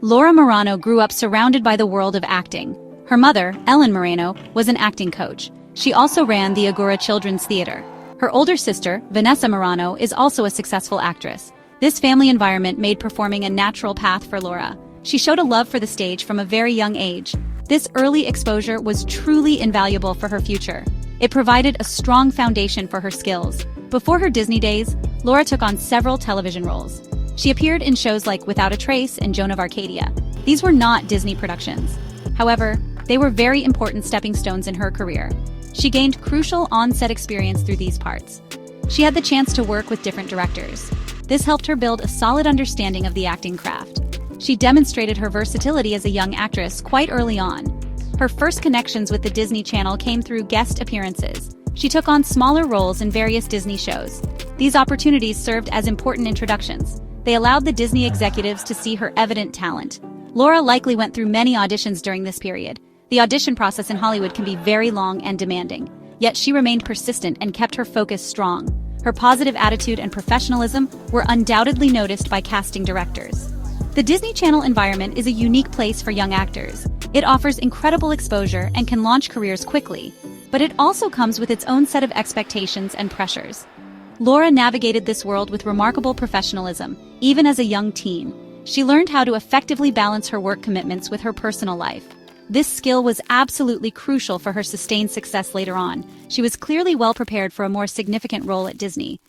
Laura Marano grew up surrounded by the world of acting. Her mother, Ellen Marano, was an acting coach. She also ran the Agora Children's Theater. Her older sister, Vanessa Marano, is also a successful actress. This family environment made performing a natural path for Laura. She showed a love for the stage from a very young age. This early exposure was truly invaluable for her future. It provided a strong foundation for her skills. Before her Disney days, Laura took on several television roles. She appeared in shows like Without a Trace and Joan of Arcadia. These were not Disney productions. However, they were very important stepping stones in her career. She gained crucial on-set experience through these parts. She had the chance to work with different directors. This helped her build a solid understanding of the acting craft. She demonstrated her versatility as a young actress quite early on. Her first connections with the Disney Channel came through guest appearances. She took on smaller roles in various Disney shows. These opportunities served as important introductions. They allowed the Disney executives to see her evident talent. Laura likely went through many auditions during this period. The audition process in Hollywood can be very long and demanding. Yet she remained persistent and kept her focus strong. Her positive attitude and professionalism were undoubtedly noticed by casting directors. The Disney Channel environment is a unique place for young actors. It offers incredible exposure and can launch careers quickly, but it also comes with its own set of expectations and pressures. Laura navigated this world with remarkable professionalism, even as a young teen. She learned how to effectively balance her work commitments with her personal life. This skill was absolutely crucial for her sustained success later on. She was clearly well prepared for a more significant role at Disney.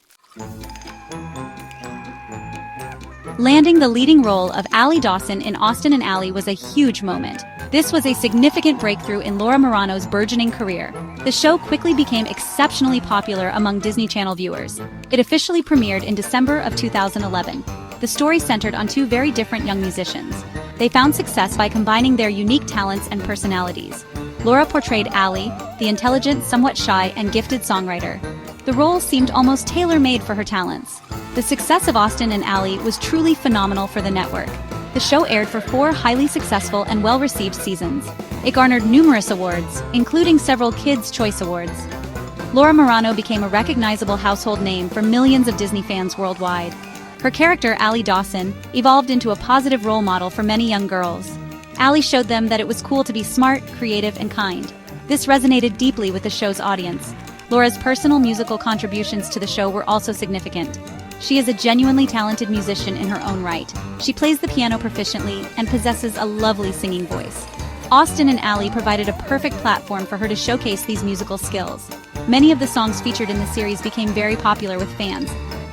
Landing the leading role of Allie Dawson in Austin and Ally was a huge moment. This was a significant breakthrough in Laura Marano's burgeoning career. The show quickly became exceptionally popular among Disney Channel viewers. It officially premiered in December of 2011. The story centered on two very different young musicians. They found success by combining their unique talents and personalities. Laura portrayed Ally, the intelligent, somewhat shy, and gifted songwriter. The role seemed almost tailor-made for her talents. The success of Austin and Ally was truly phenomenal for the network. The show aired for 4 highly successful and well-received seasons. It garnered numerous awards, including several Kids' Choice Awards. Laura Marano became a recognizable household name for millions of Disney fans worldwide. Her character, Allie Dawson, evolved into a positive role model for many young girls. Ally showed them that it was cool to be smart, creative, and kind. This resonated deeply with the show's audience. Laura's personal musical contributions to the show were also significant. She is a genuinely talented musician in her own right. She plays the piano proficiently and possesses a lovely singing voice. Austin and Ally provided a perfect platform for her to showcase these musical skills. Many of the songs featured in the series became very popular with fans.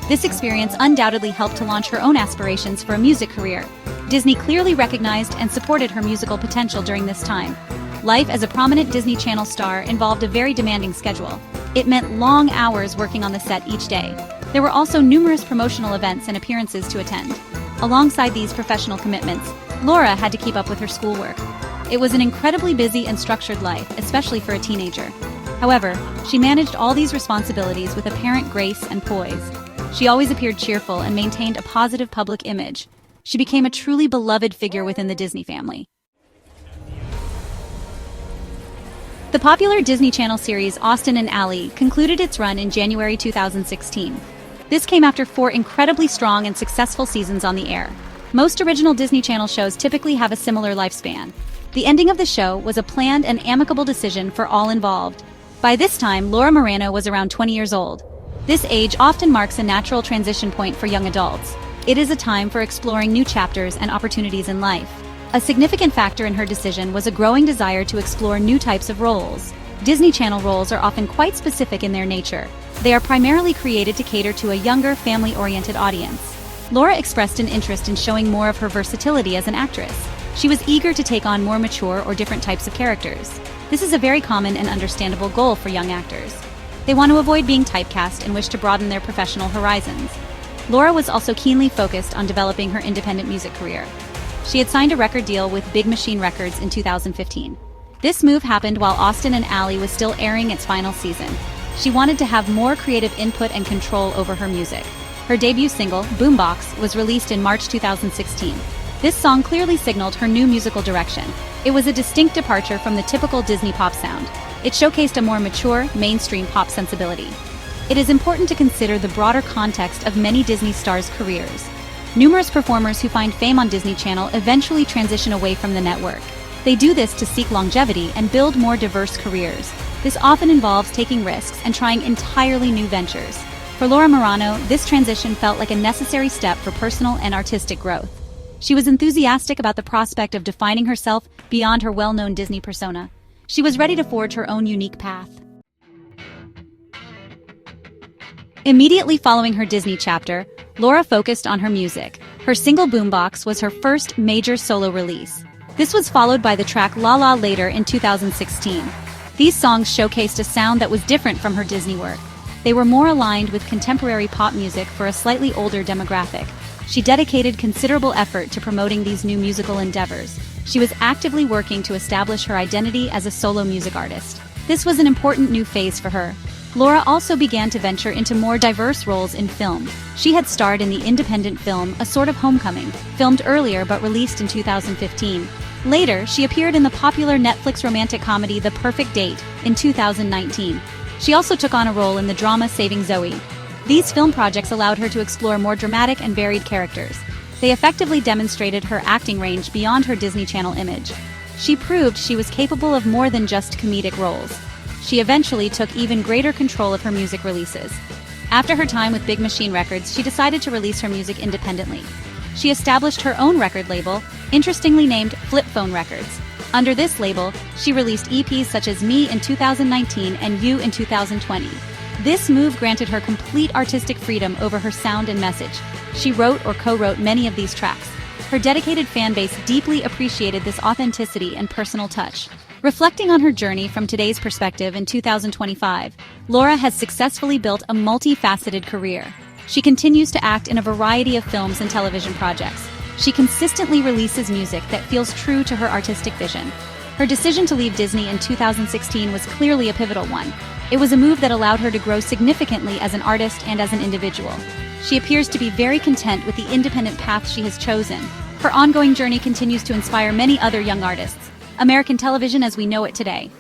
This experience undoubtedly helped to launch her own aspirations for a music career. Disney clearly recognized and supported her musical potential during this time. Life as a prominent Disney Channel star involved a very demanding schedule. It meant long hours working on the set each day. There were also numerous promotional events and appearances to attend. Alongside these professional commitments, Laura had to keep up with her schoolwork. It was an incredibly busy and structured life, especially for a teenager. However, she managed all these responsibilities with apparent grace and poise. She always appeared cheerful and maintained a positive public image. She became a truly beloved figure within the Disney family. The popular Disney Channel series Austin and Ally concluded its run in January 2016. This came after 4 incredibly strong and successful seasons on the air. Most original Disney Channel shows typically have a similar lifespan. The ending of the show was a planned and amicable decision for all involved. By this time, Laura Marano was around 20 years old. This age often marks a natural transition point for young adults. It is a time for exploring new chapters and opportunities in life. A significant factor in her decision was a growing desire to explore new types of roles. Disney Channel roles are often quite specific in their nature. They are primarily created to cater to a younger, family-oriented audience. Laura expressed an interest in showing more of her versatility as an actress. She was eager to take on more mature or different types of characters. This is a very common and understandable goal for young actors. They want to avoid being typecast and wish to broaden their professional horizons. Laura was also keenly focused on developing her independent music career. She had signed a record deal with Big Machine Records in 2015. This move happened while Austin and Ally was still airing its final season. She wanted to have more creative input and control over her music. Her debut single, Boombox, was released in March 2016. This song clearly signaled her new musical direction. It was a distinct departure from the typical Disney pop sound. It showcased a more mature, mainstream pop sensibility. It is important to consider the broader context of many Disney stars' careers. Numerous performers who find fame on Disney Channel eventually transition away from the network. They do this to seek longevity and build more diverse careers. This often involves taking risks and trying entirely new ventures. For Laura Marano, this transition felt like a necessary step for personal and artistic growth. She was enthusiastic about the prospect of defining herself beyond her well-known Disney persona. She was ready to forge her own unique path. Immediately following her Disney chapter, Laura focused on her music. Her single Boombox was her first major solo release. This was followed by the track La La later in 2016. These songs showcased a sound that was different from her Disney work. They were more aligned with contemporary pop music for a slightly older demographic. She dedicated considerable effort to promoting these new musical endeavors. She was actively working to establish her identity as a solo music artist. This was an important new phase for her. Laura also began to venture into more diverse roles in film. She had starred in the independent film A Sort of Homecoming, filmed earlier but released in 2015. Later, she appeared in the popular Netflix romantic comedy The Perfect Date in 2019. She also took on a role in the drama Saving Zoe. These film projects allowed her to explore more dramatic and varied characters. They effectively demonstrated her acting range beyond her Disney Channel image. She proved she was capable of more than just comedic roles. She eventually took even greater control of her music releases. After her time with Big Machine Records, she decided to release her music independently. She established her own record label, interestingly named Flip Phone Records. Under this label, she released EPs such as Me in 2019 and You in 2020. This move granted her complete artistic freedom over her sound and message. She wrote or co-wrote many of these tracks. Her dedicated fan base deeply appreciated this authenticity and personal touch. Reflecting on her journey from today's perspective in 2025, Laura has successfully built a multifaceted career. She continues to act in a variety of films and television projects. She consistently releases music that feels true to her artistic vision. Her decision to leave Disney in 2016 was clearly a pivotal one. It was a move that allowed her to grow significantly as an artist and as an individual. She appears to be very content with the independent path she has chosen. Her ongoing journey continues to inspire many other young artists. American television as we know it today.